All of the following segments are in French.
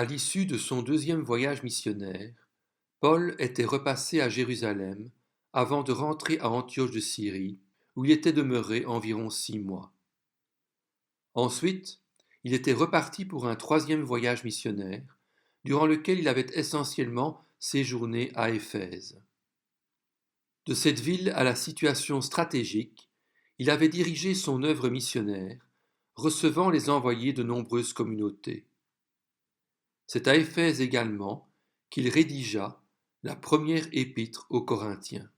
À l'issue de son deuxième voyage missionnaire, Paul était repassé à Jérusalem avant de rentrer à Antioche de Syrie, où il était demeuré environ 6 mois. Ensuite, il était reparti pour un troisième voyage missionnaire, durant lequel il avait essentiellement séjourné à Éphèse. De cette ville à la situation stratégique, il avait dirigé son œuvre missionnaire, recevant les envoyés de nombreuses communautés. C'est à Éphèse également qu'il rédigea la première épître aux Corinthiens.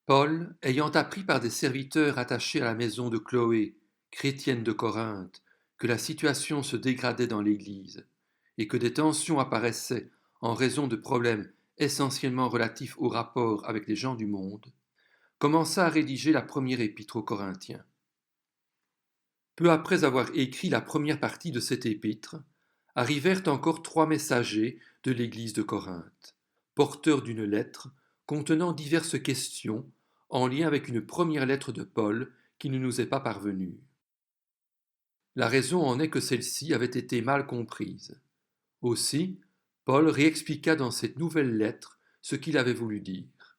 Paul, ayant appris par des serviteurs attachés à la maison de Chloé, chrétienne de Corinthe, que la situation se dégradait dans l'Église et que des tensions apparaissaient en raison de problèmes essentiellement relatifs au rapport avec les gens du monde, commença à rédiger la première épître aux Corinthiens. Peu après avoir écrit la première partie de cette épître, arrivèrent encore 3 messagers de l'Église de Corinthe, porteurs d'une lettre contenant diverses questions en lien avec une première lettre de Paul qui ne nous est pas parvenue. La raison en est que celle-ci avait été mal comprise. Aussi, Paul réexpliqua dans cette nouvelle lettre ce qu'il avait voulu dire.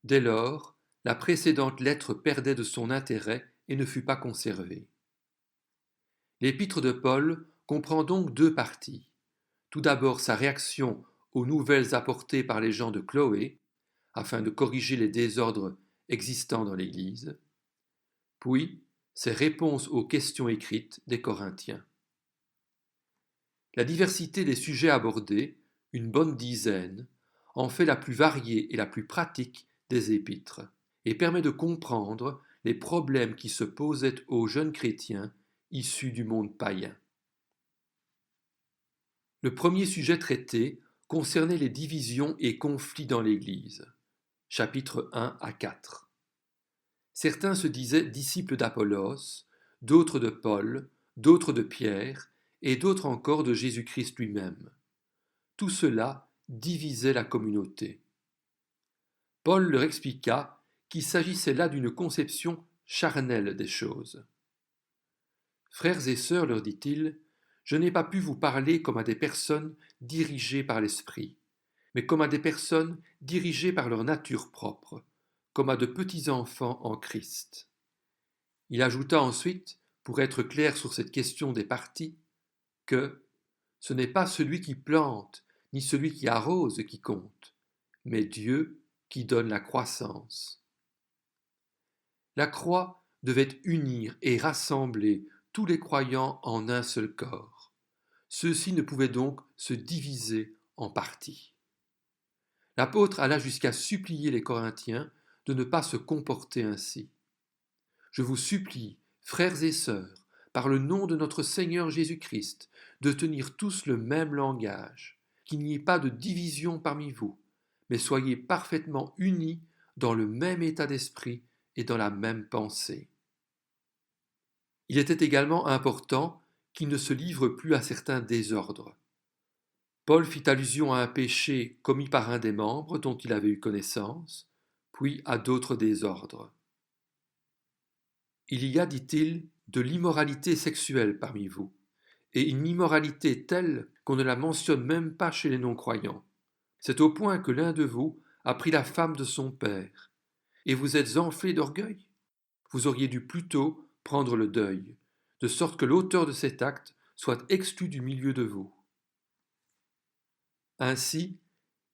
Dès lors, la précédente lettre perdait de son intérêt et ne fut pas conservée. L'épître de Paul comprend donc 2 parties. Tout d'abord sa réaction aux nouvelles apportées par les gens de Chloé, afin de corriger les désordres existants dans l'Église, puis ses réponses aux questions écrites des Corinthiens. La diversité des sujets abordés, une bonne dizaine, en fait la plus variée et la plus pratique des épîtres, et permet de comprendre les problèmes qui se posaient aux jeunes chrétiens issus du monde païen. Le premier sujet traité concernait les divisions et conflits dans l'Église, chapitres 1 à 4. Certains se disaient disciples d'Apollos, d'autres de Paul, d'autres de Pierre, et d'autres encore de Jésus-Christ lui-même. Tout cela divisait la communauté. Paul leur expliqua qu'il s'agissait là d'une conception charnelle des choses. Frères et sœurs, leur dit-il, je n'ai pas pu vous parler comme à des personnes dirigées par l'Esprit, mais comme à des personnes dirigées par leur nature propre, comme à de petits enfants en Christ. Il ajouta ensuite, pour être clair sur cette question des partis, que ce n'est pas celui qui plante, ni celui qui arrose qui compte, mais Dieu qui donne la croissance. La croix devait unir et rassembler tous les croyants en un seul corps. Ceux-ci ne pouvaient donc se diviser en parties. L'apôtre alla jusqu'à supplier les Corinthiens de ne pas se comporter ainsi. Je vous supplie, frères et sœurs, par le nom de notre Seigneur Jésus-Christ, de tenir tous le même langage, qu'il n'y ait pas de division parmi vous, mais soyez parfaitement unis dans le même état d'esprit et dans la même pensée. Il était également important qu'ils ne se livrent plus à certains désordres. Paul fit allusion à un péché commis par un des membres dont il avait eu connaissance, puis à d'autres désordres. Il y a, dit-il, de l'immoralité sexuelle parmi vous, et une immoralité telle qu'on ne la mentionne même pas chez les non-croyants. C'est au point que l'un de vous a pris la femme de son père, et vous êtes enflé d'orgueil. Vous auriez dû plutôt prendre le deuil, de sorte que l'auteur de cet acte soit exclu du milieu de vous. Ainsi,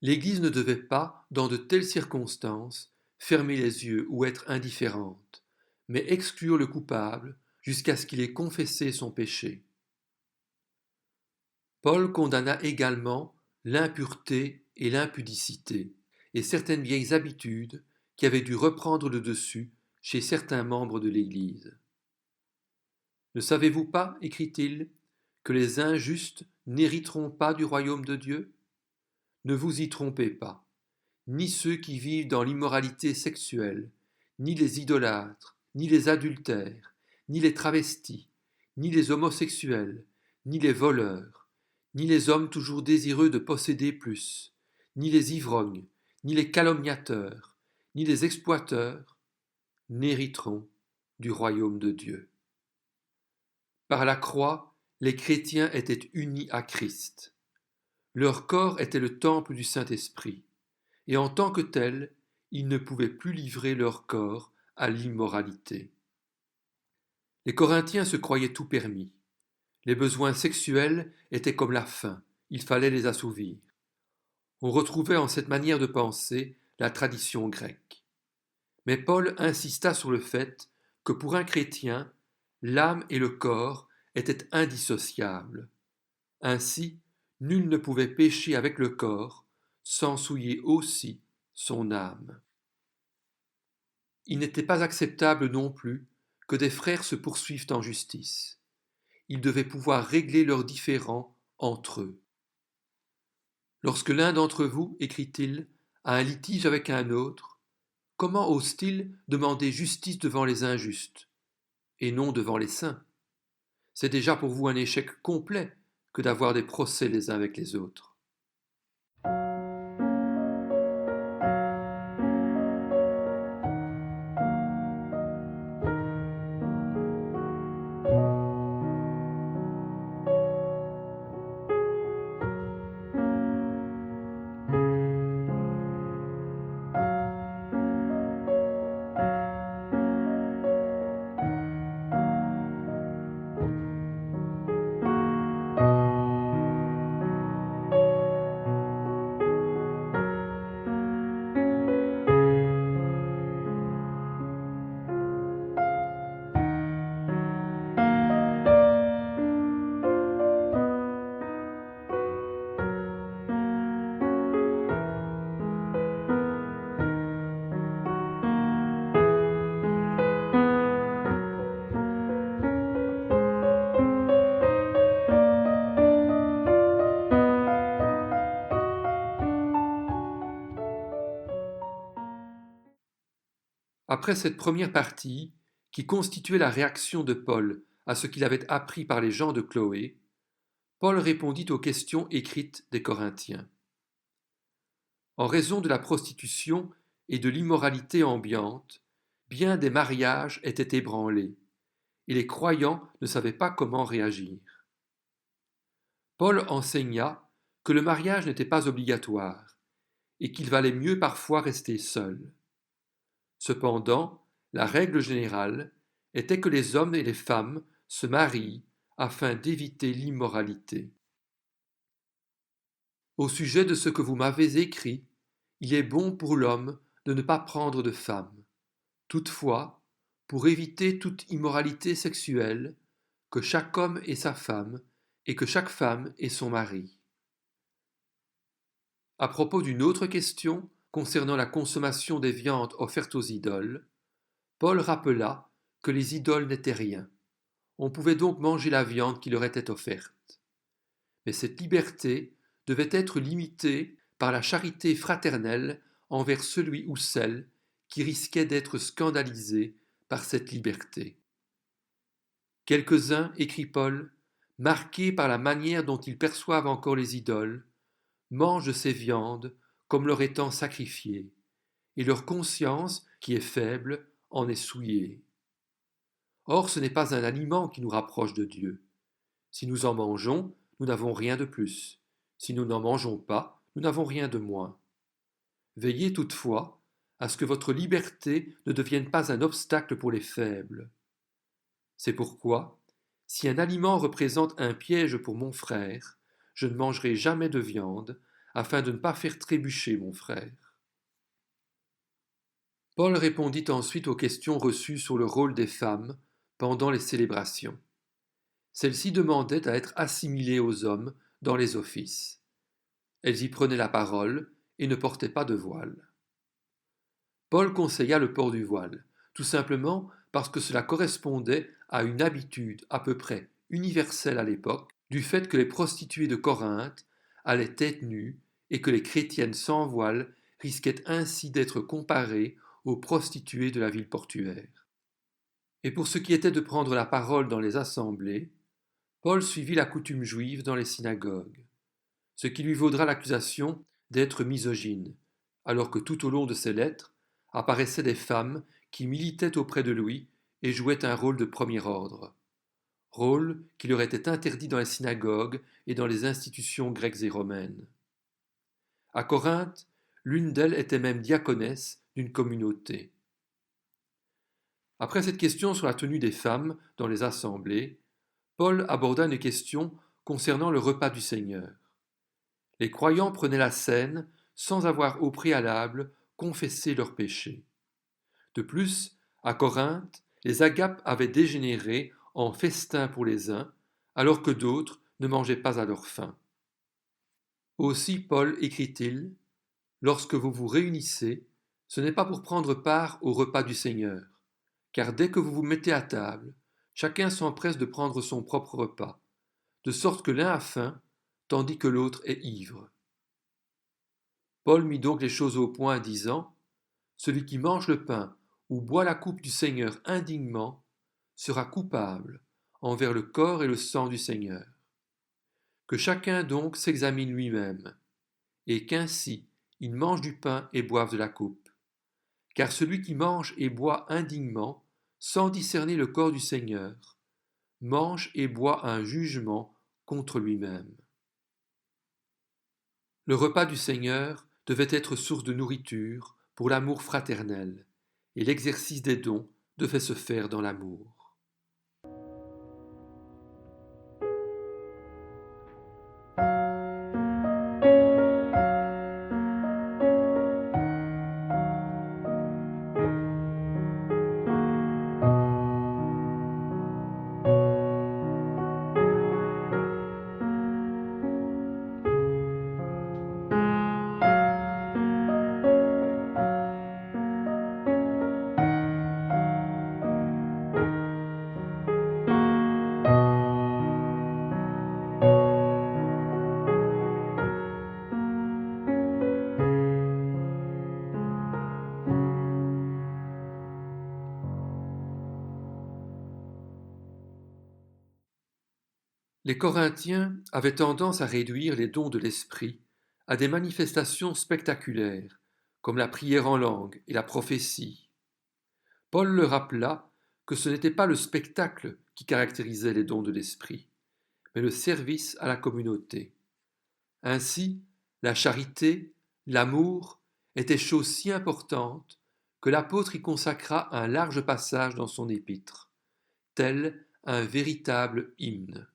l'Église ne devait pas, dans de telles circonstances, fermer les yeux ou être indifférente, mais exclure le coupable jusqu'à ce qu'il ait confessé son péché. Paul condamna également l'impureté et l'impudicité, et certaines vieilles habitudes qui avaient dû reprendre le dessus chez certains membres de l'Église. Ne savez-vous pas, écrit-il, que les injustes n'hériteront pas du royaume de Dieu ? Ne vous y trompez pas, ni ceux qui vivent dans l'immoralité sexuelle, ni les idolâtres, ni les adultères, ni les travestis, ni les homosexuels, ni les voleurs, ni les hommes toujours désireux de posséder plus, ni les ivrognes, ni les calomniateurs, ni les exploiteurs, n'hériteront du royaume de Dieu. Par la croix, les chrétiens étaient unis à Christ. Leur corps était le temple du Saint-Esprit, et en tant que tel, ils ne pouvaient plus livrer leur corps à l'immoralité. Les Corinthiens se croyaient tout permis. Les besoins sexuels étaient comme la faim, il fallait les assouvir. On retrouvait en cette manière de penser la tradition grecque. Mais Paul insista sur le fait que pour un chrétien, l'âme et le corps étaient indissociables. Ainsi, nul ne pouvait pécher avec le corps sans souiller aussi son âme. Il n'était pas acceptable non plus que des frères se poursuivent en justice. Ils devaient pouvoir régler leurs différends entre eux. Lorsque l'un d'entre vous, écrit-il, a un litige avec un autre, comment ose-t-il demander justice devant les injustes, et non devant les saints? C'est déjà pour vous un échec complet que d'avoir des procès les uns avec les autres. Après cette première partie, qui constituait la réaction de Paul à ce qu'il avait appris par les gens de Chloé, Paul répondit aux questions écrites des Corinthiens. En raison de la prostitution et de l'immoralité ambiante, bien des mariages étaient ébranlés, et les croyants ne savaient pas comment réagir. Paul enseigna que le mariage n'était pas obligatoire, et qu'il valait mieux parfois rester seul. Cependant, la règle générale était que les hommes et les femmes se marient afin d'éviter l'immoralité. Au sujet de ce que vous m'avez écrit, il est bon pour l'homme de ne pas prendre de femme. Toutefois, pour éviter toute immoralité sexuelle, que chaque homme ait sa femme et que chaque femme ait son mari. À propos d'une autre question concernant la consommation des viandes offertes aux idoles, Paul rappela que les idoles n'étaient rien. On pouvait donc manger la viande qui leur était offerte. Mais cette liberté devait être limitée par la charité fraternelle envers celui ou celle qui risquait d'être scandalisé par cette liberté. Quelques-uns, écrit Paul, marqués par la manière dont ils perçoivent encore les idoles, mangent ces viandes comme leur étant sacrifiées, et leur conscience, qui est faible, en est souillée. Or, ce n'est pas un aliment qui nous rapproche de Dieu. Si nous en mangeons, nous n'avons rien de plus. Si nous n'en mangeons pas, nous n'avons rien de moins. Veillez toutefois à ce que votre liberté ne devienne pas un obstacle pour les faibles. C'est pourquoi, si un aliment représente un piège pour mon frère, je ne mangerai jamais de viande, afin de ne pas faire trébucher mon frère. Paul répondit ensuite aux questions reçues sur le rôle des femmes pendant les célébrations. Celles-ci demandaient à être assimilées aux hommes dans les offices. Elles y prenaient la parole et ne portaient pas de voile. Paul conseilla le port du voile, tout simplement parce que cela correspondait à une habitude à peu près universelle à l'époque, du fait que les prostituées de Corinthe allaient tête nue et que les chrétiennes sans voile risquaient ainsi d'être comparées aux prostituées de la ville portuaire. Et pour ce qui était de prendre la parole dans les assemblées, Paul suivit la coutume juive dans les synagogues. ce qui lui vaudra l'accusation d'être misogyne, alors que tout au long de ses lettres apparaissaient des femmes qui militaient auprès de lui et jouaient un rôle de premier ordre, rôle qui leur était interdit dans les synagogues et dans les institutions grecques et romaines. À Corinthe, l'une d'elles était même diaconesse d'une communauté. Après cette question sur la tenue des femmes dans les assemblées, Paul aborda une question concernant le repas du Seigneur. Les croyants prenaient la scène sans avoir au préalable confessé leurs péchés. De plus, à Corinthe, les agapes avaient dégénéré en festin pour les uns, alors que d'autres ne mangeaient pas à leur faim. Aussi Paul écrit-il, « Lorsque vous vous réunissez, ce n'est pas pour prendre part au repas du Seigneur, car dès que vous vous mettez à table, chacun s'empresse de prendre son propre repas, de sorte que l'un a faim, tandis que l'autre est ivre. » Paul mit donc les choses au point, disant, « Celui qui mange le pain ou boit la coupe du Seigneur indignement sera coupable envers le corps et le sang du Seigneur. Que chacun donc s'examine lui-même, et qu'ainsi il mange du pain et boive de la coupe. Car celui qui mange et boit indignement, sans discerner le corps du Seigneur, mange et boit un jugement contre lui-même. » Le repas du Seigneur devait être source de nourriture pour l'amour fraternel, et l'exercice des dons devait se faire dans l'amour. Les Corinthiens avaient tendance à réduire les dons de l'esprit à des manifestations spectaculaires, comme la prière en langue et la prophétie. Paul leur rappela que ce n'était pas le spectacle qui caractérisait les dons de l'esprit, mais le service à la communauté. Ainsi, la charité, l'amour étaient choses si importantes que l'apôtre y consacra un large passage dans son épître, tel un véritable hymne.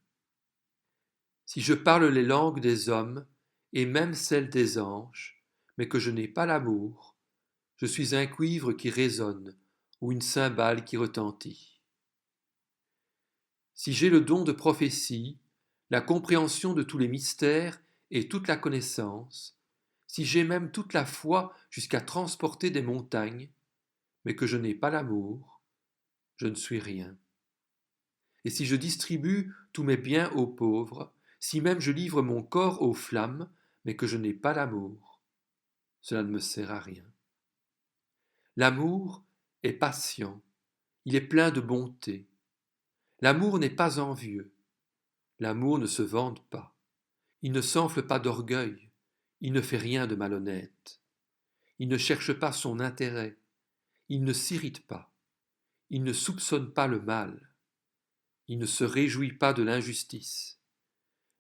Si je parle les langues des hommes, et même celles des anges, mais que je n'ai pas l'amour, je suis un cuivre qui résonne, ou une cymbale qui retentit. Si j'ai le don de prophétie, la compréhension de tous les mystères et toute la connaissance, si j'ai même toute la foi jusqu'à transporter des montagnes, mais que je n'ai pas l'amour, je ne suis rien. Et si je distribue tous mes biens aux pauvres, si même je livre mon corps aux flammes, mais que je n'ai pas l'amour, cela ne me sert à rien. L'amour est patient, il est plein de bonté. L'amour n'est pas envieux, l'amour ne se vante pas, il ne s'enfle pas d'orgueil, il ne fait rien de malhonnête, il ne cherche pas son intérêt, il ne s'irrite pas, il ne soupçonne pas le mal, il ne se réjouit pas de l'injustice,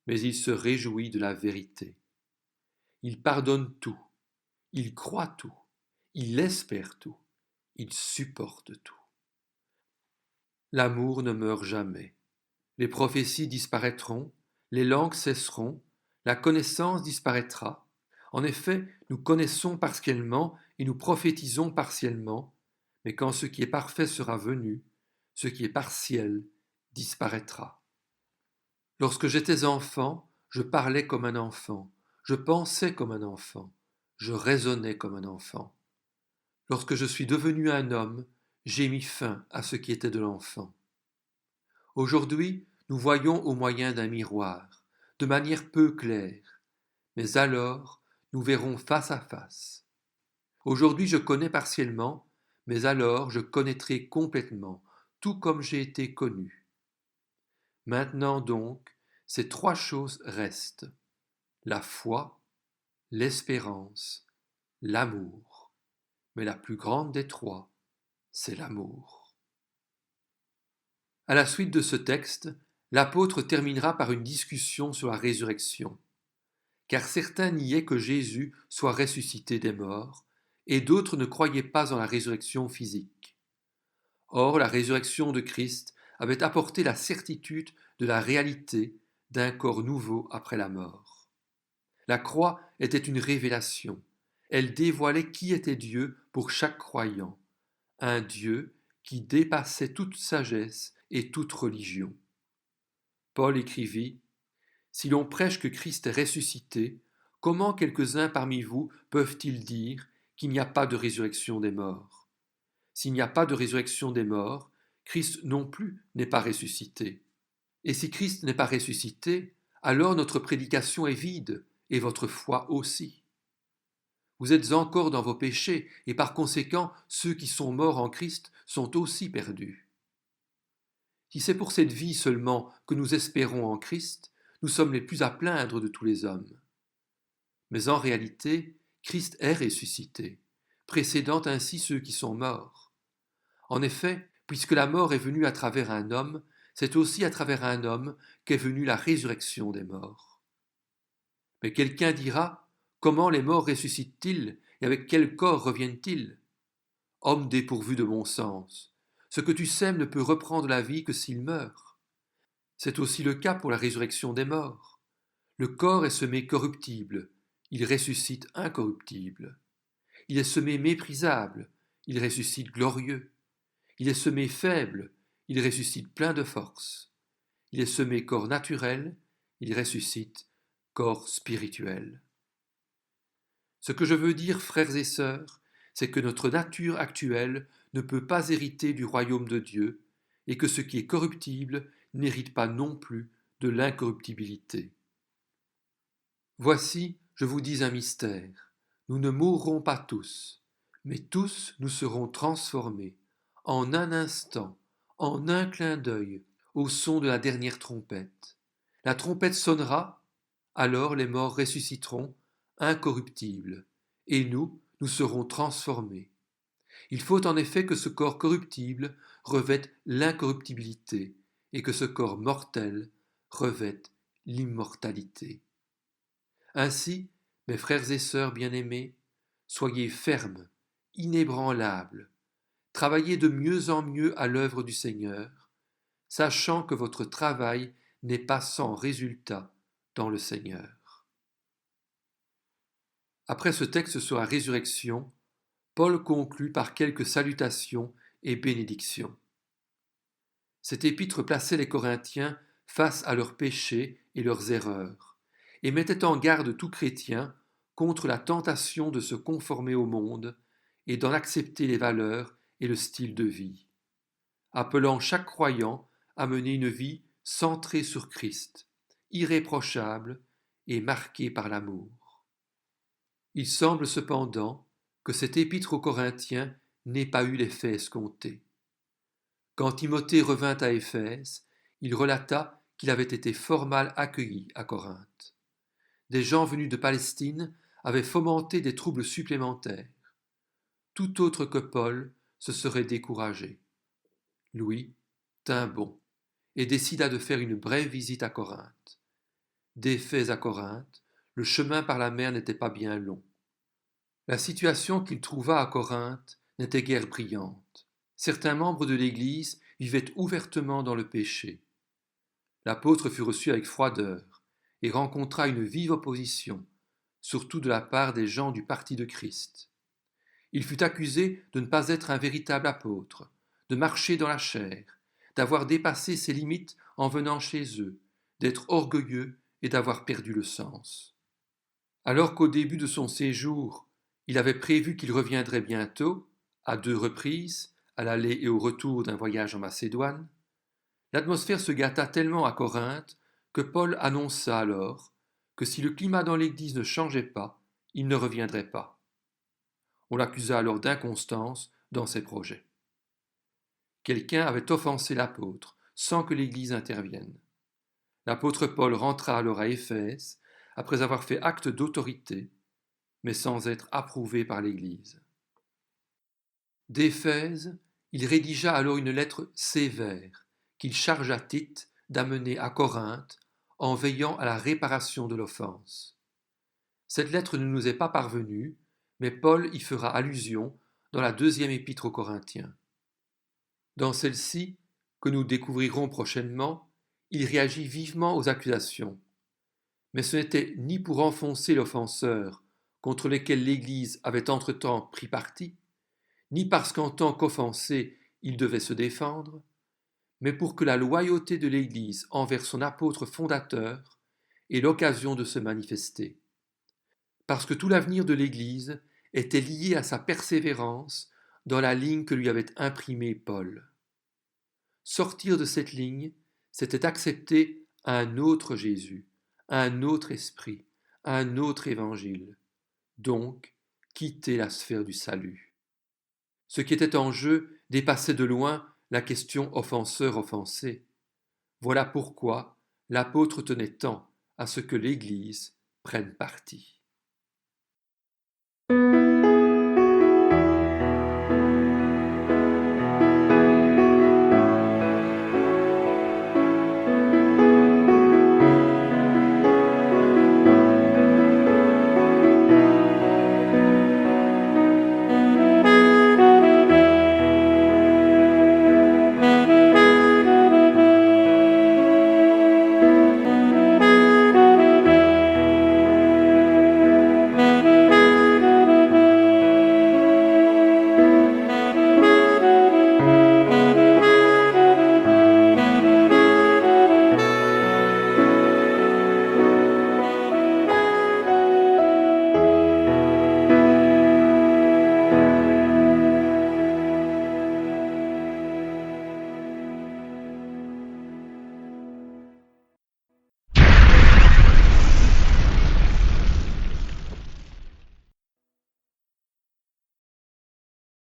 mais il se réjouit de la vérité. Il pardonne tout, il croit tout, il espère tout, il supporte tout. L'amour ne meurt jamais. Les prophéties disparaîtront, les langues cesseront, la connaissance disparaîtra. En effet, nous connaissons partiellement et nous prophétisons partiellement, mais quand ce qui est parfait sera venu, ce qui est partiel disparaîtra. Lorsque j'étais enfant, je parlais comme un enfant, je pensais comme un enfant, je raisonnais comme un enfant. Lorsque je suis devenu un homme, j'ai mis fin à ce qui était de l'enfant. Aujourd'hui, nous voyons au moyen d'un miroir, de manière peu claire, mais alors nous verrons face à face. Aujourd'hui, je connais partiellement, mais alors je connaîtrai complètement, tout comme j'ai été connu. Maintenant donc, ces trois choses restent: la foi, l'espérance, l'amour. Mais la plus grande des trois, c'est l'amour. À la suite de ce texte, l'apôtre terminera par une discussion sur la résurrection, car certains niaient que Jésus soit ressuscité des morts, et d'autres ne croyaient pas en la résurrection physique. Or, la résurrection de Christ avait apporté la certitude de la réalité d'un corps nouveau après la mort. La croix était une révélation. Elle dévoilait qui était Dieu pour chaque croyant, un Dieu qui dépassait toute sagesse et toute religion. Paul écrivit : « Si l'on prêche que Christ est ressuscité, comment quelques-uns parmi vous peuvent-ils dire qu'il n'y a pas de résurrection des morts ? S'il n'y a pas de résurrection des morts, Christ non plus n'est pas ressuscité. Et si Christ n'est pas ressuscité, alors notre prédication est vide, et votre foi aussi. Vous êtes encore dans vos péchés, et par conséquent, ceux qui sont morts en Christ sont aussi perdus. Si c'est pour cette vie seulement que nous espérons en Christ, nous sommes les plus à plaindre de tous les hommes. Mais en réalité, Christ est ressuscité, précédant ainsi ceux qui sont morts. En effet, puisque la mort est venue à travers un homme, c'est aussi à travers un homme qu'est venue la résurrection des morts. Mais quelqu'un dira : comment les morts ressuscitent-ils et avec quel corps reviennent-ils ? Homme dépourvu de bon sens, ce que tu sèmes ne peut reprendre la vie que s'il meurt. C'est aussi le cas pour la résurrection des morts. Le corps est semé corruptible, il ressuscite incorruptible. Il est semé méprisable, il ressuscite glorieux. Il est semé faible, il ressuscite plein de force. Il est semé corps naturel, il ressuscite corps spirituel. Ce que je veux dire, frères et sœurs, c'est que notre nature actuelle ne peut pas hériter du royaume de Dieu, et que ce qui est corruptible n'hérite pas non plus de l'incorruptibilité. Voici, je vous dis un mystère, nous ne mourrons pas tous, mais tous nous serons transformés, en un instant, en un clin d'œil, au son de la dernière trompette. La trompette sonnera, alors les morts ressusciteront, incorruptibles, et nous serons transformés. Il faut en effet que ce corps corruptible revête l'incorruptibilité, et que ce corps mortel revête l'immortalité. Ainsi, mes frères et sœurs bien-aimés, soyez fermes, inébranlables, travaillez de mieux en mieux à l'œuvre du Seigneur, sachant que votre travail n'est pas sans résultat dans le Seigneur. Après ce texte sur la résurrection, Paul conclut par quelques salutations et bénédictions. Cette épître plaçait les Corinthiens face à leurs péchés et leurs erreurs, et mettait en garde tout chrétien contre la tentation de se conformer au monde et d'en accepter les valeurs et le style de vie, appelant chaque croyant à mener une vie centrée sur Christ, irréprochable et marquée par l'amour. Il semble cependant que cette épître aux Corinthiens n'ait pas eu l'effet escompté. Quand Timothée revint à Éphèse, il relata qu'il avait été fort mal accueilli à Corinthe. Des gens venus de Palestine avaient fomenté des troubles supplémentaires. Tout autre que Paul se serait découragé. Louis tint bon et décida de faire une brève visite à Corinthe. D'Éphèse à Corinthe, le chemin par la mer n'était pas bien long. La situation qu'il trouva à Corinthe n'était guère brillante. Certains membres de l'Église vivaient ouvertement dans le péché. L'apôtre fut reçu avec froideur et rencontra une vive opposition, surtout de la part des gens du parti de Christ. Il fut accusé de ne pas être un véritable apôtre, de marcher dans la chair, d'avoir dépassé ses limites en venant chez eux, d'être orgueilleux et d'avoir perdu le sens. Alors qu'au début de son séjour, il avait prévu qu'il reviendrait bientôt, à 2 reprises, à l'aller et au retour d'un voyage en Macédoine, l'atmosphère se gâta tellement à Corinthe que Paul annonça alors que si le climat dans l'Église ne changeait pas, il ne reviendrait pas. On l'accusa alors d'inconstance dans ses projets. Quelqu'un avait offensé l'apôtre sans que l'Église intervienne. L'apôtre Paul rentra alors à Éphèse après avoir fait acte d'autorité, mais sans être approuvé par l'Église. D'Éphèse, il rédigea alors une lettre sévère qu'il chargea Tite d'amener à Corinthe en veillant à la réparation de l'offense. Cette lettre ne nous est pas parvenue, mais Paul y fera allusion dans la deuxième épître aux Corinthiens. Dans celle-ci, que nous découvrirons prochainement, il réagit vivement aux accusations. Mais ce n'était ni pour enfoncer l'offenseur contre lequel l'Église avait entre-temps pris parti, ni parce qu'en tant qu'offensé il devait se défendre, mais pour que la loyauté de l'Église envers son apôtre fondateur ait l'occasion de se manifester. Parce que tout l'avenir de l'Église était lié à sa persévérance dans la ligne que lui avait imprimée Paul. Sortir de cette ligne, c'était accepter un autre Jésus, un autre esprit, un autre évangile, donc quitter la sphère du salut. Ce qui était en jeu dépassait de loin la question offenseur-offensé. Voilà pourquoi l'apôtre tenait tant à ce que l'Église prenne parti.